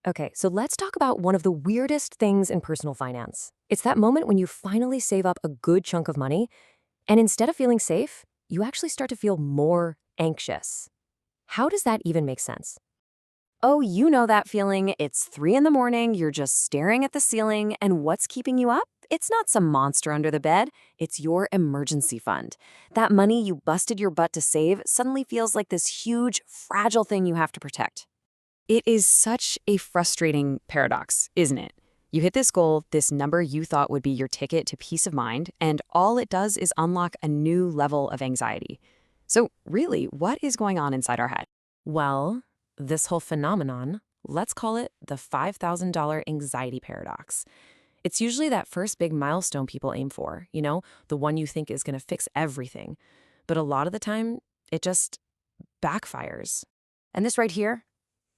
Okay, so let's talk about one of the weirdest things in personal finance. It's that moment when you finally save up a good chunk of money, and instead of feeling safe, you actually start to feel more anxious. How does that even make sense? Oh, you know that feeling. It's 3 in the morning, you're just staring at the ceiling, and what's keeping you up? It's not some monster under the bed, it's your emergency fund. That money you busted your butt to save suddenly feels like this huge, fragile thing you have to protect. It is such a frustrating paradox, isn't it? You hit this goal, this number you thought would be your ticket to peace of mind, and all it does is unlock a new level of anxiety. So, really, what is going on inside our head? Well, this whole phenomenon, let's call it the $5,000 anxiety paradox. It's usually that first big milestone people aim for, the one you think is going to fix everything. But a lot of the time, it just backfires. And this right here,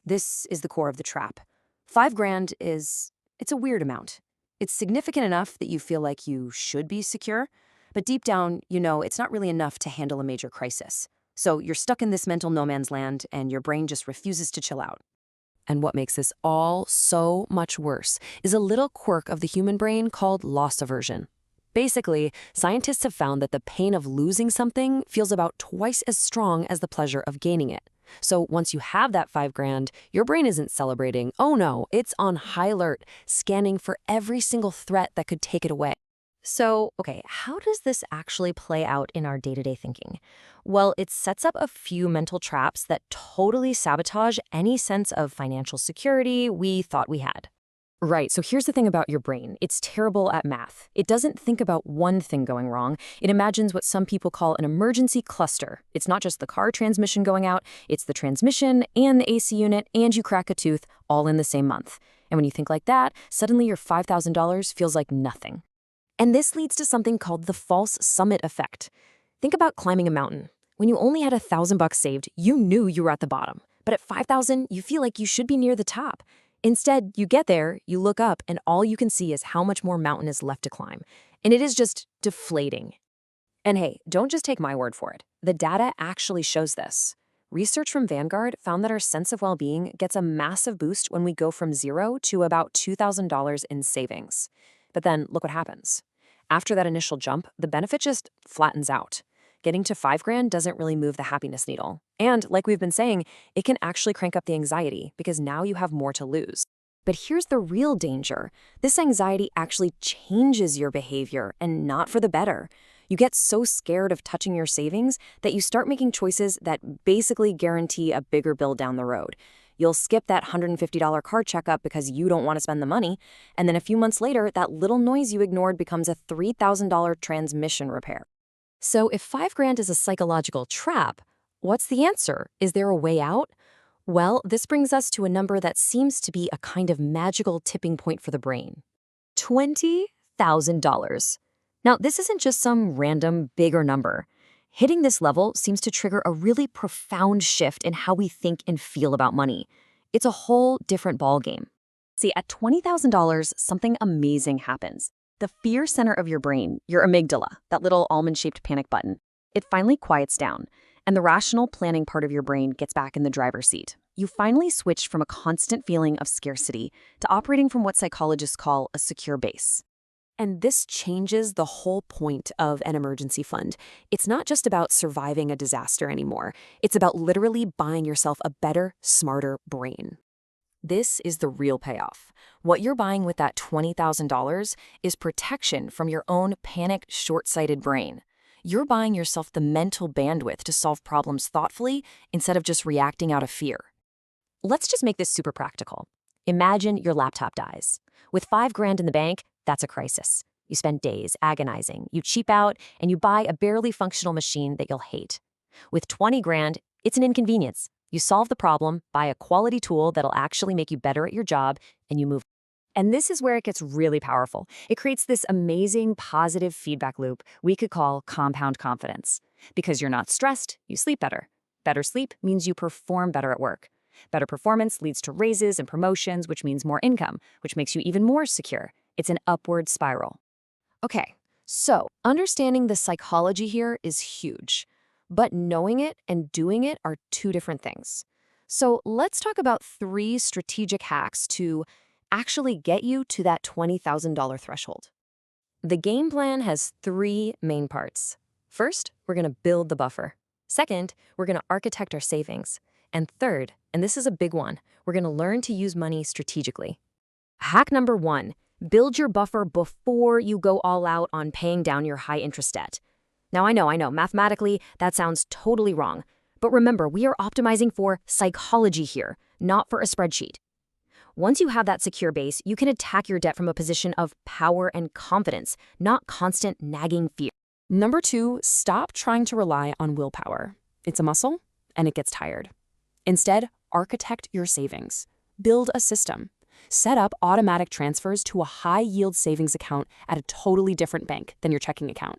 this is the core of the trap. 5 grand it's a weird amount. It's significant enough that you feel like you should be secure, but deep down, you know it's not really enough to handle a major crisis. So you're stuck in this mental no man's land and your brain just refuses to chill out. And what makes this all so much worse is a little quirk of the human brain called loss aversion. Basically, scientists have found that the pain of losing something feels about twice as strong as the pleasure of gaining it. So once you have that 5 grand, your brain isn't celebrating. Oh no, it's on high alert, scanning for every single threat that could take it away. So, okay, how does this actually play out in our day-to-day thinking? Well, it sets up a few mental traps that totally sabotage any sense of financial security we thought we had. Right, so here's the thing about your brain. It's terrible at math. It doesn't think about one thing going wrong. It imagines what some people call an emergency cluster. It's not just the car transmission going out, it's the transmission and the AC unit and you crack a tooth all in the same month. And when you think like that, suddenly your $5,000 feels like nothing. And this leads to something called the false summit effect. Think about climbing a mountain. When you only had $1,000 saved, you knew you were at the bottom. But at 5,000, you feel like you should be near the top. Instead, you get there, you look up, and all you can see is how much more mountain is left to climb. And it is just deflating. And hey, don't just take my word for it. The data actually shows this. Research from Vanguard found that our sense of well-being gets a massive boost when we go from zero to about $2,000 in savings. But then look what happens. After that initial jump, the benefit just flattens out. Getting to 5 grand doesn't really move the happiness needle. And like we've been saying, it can actually crank up the anxiety because now you have more to lose. But here's the real danger. This anxiety actually changes your behavior and not for the better. You get so scared of touching your savings that you start making choices that basically guarantee a bigger bill down the road. You'll skip that $150 car checkup because you don't want to spend the money. And then a few months later, that little noise you ignored becomes a $3,000 transmission repair. So if 5 grand is a psychological trap, what's the answer? Is there a way out? Well, this brings us to a number that seems to be a kind of magical tipping point for the brain. $20,000. Now, this isn't just some random bigger number. Hitting this level seems to trigger a really profound shift in how we think and feel about money. It's a whole different ballgame. See, at $20,000, something amazing happens. The fear center of your brain, your amygdala, that little almond-shaped panic button, it finally quiets down, and the rational planning part of your brain gets back in the driver's seat. You finally switch from a constant feeling of scarcity to operating from what psychologists call a secure base. And this changes the whole point of an emergency fund. It's not just about surviving a disaster anymore. It's about literally buying yourself a better, smarter brain. This is the real payoff. What you're buying with that $20,000 is protection from your own panicked, short-sighted brain. You're buying yourself the mental bandwidth to solve problems thoughtfully instead of just reacting out of fear. Let's just make this super practical. Imagine your laptop dies. With 5 grand in the bank, that's a crisis. You spend days agonizing, you cheap out, and you buy a barely functional machine that you'll hate. With 20 grand, it's an inconvenience. You solve the problem, buy a quality tool that'll actually make you better at your job, and you move. And this is where it gets really powerful. It creates this amazing positive feedback loop we could call compound confidence. Because you're not stressed, you sleep better. Better sleep means you perform better at work. Better performance leads to raises and promotions, which means more income, which makes you even more secure. It's an upward spiral. Okay, so understanding the psychology here is huge. But knowing it and doing it are two different things. So let's talk about 3 strategic hacks to actually get you to that $20,000 threshold. The game plan has 3 main parts. First, we're going to build the buffer. Second, we're going to architect our savings. And third, and this is a big one, we're going to learn to use money strategically. Hack number 1, build your buffer before you go all out on paying down your high-interest debt. Now, I know, mathematically, that sounds totally wrong. But remember, we are optimizing for psychology here, not for a spreadsheet. Once you have that secure base, you can attack your debt from a position of power and confidence, not constant nagging fear. Number 2, stop trying to rely on willpower. It's a muscle, and it gets tired. Instead, architect your savings. Build a system. Set up automatic transfers to a high-yield savings account at a totally different bank than your checking account.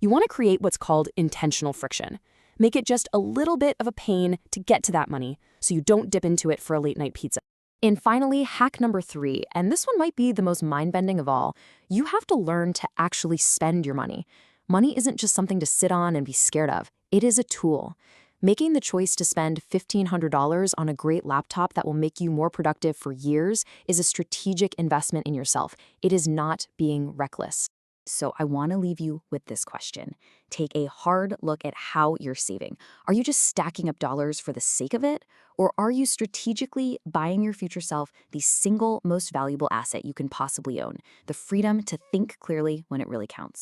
You want to create what's called intentional friction. Make it just a little bit of a pain to get to that money so you don't dip into it for a late-night pizza. And finally, hack number 3, and this one might be the most mind-bending of all, you have to learn to actually spend your money. Money isn't just something to sit on and be scared of. It is a tool. Making the choice to spend $1,500 on a great laptop that will make you more productive for years is a strategic investment in yourself. It is not being reckless. So I want to leave you with this question. Take a hard look at how you're saving. Are you just stacking up dollars for the sake of it? Or are you strategically buying your future self the single most valuable asset you can possibly own, the freedom to think clearly when it really counts?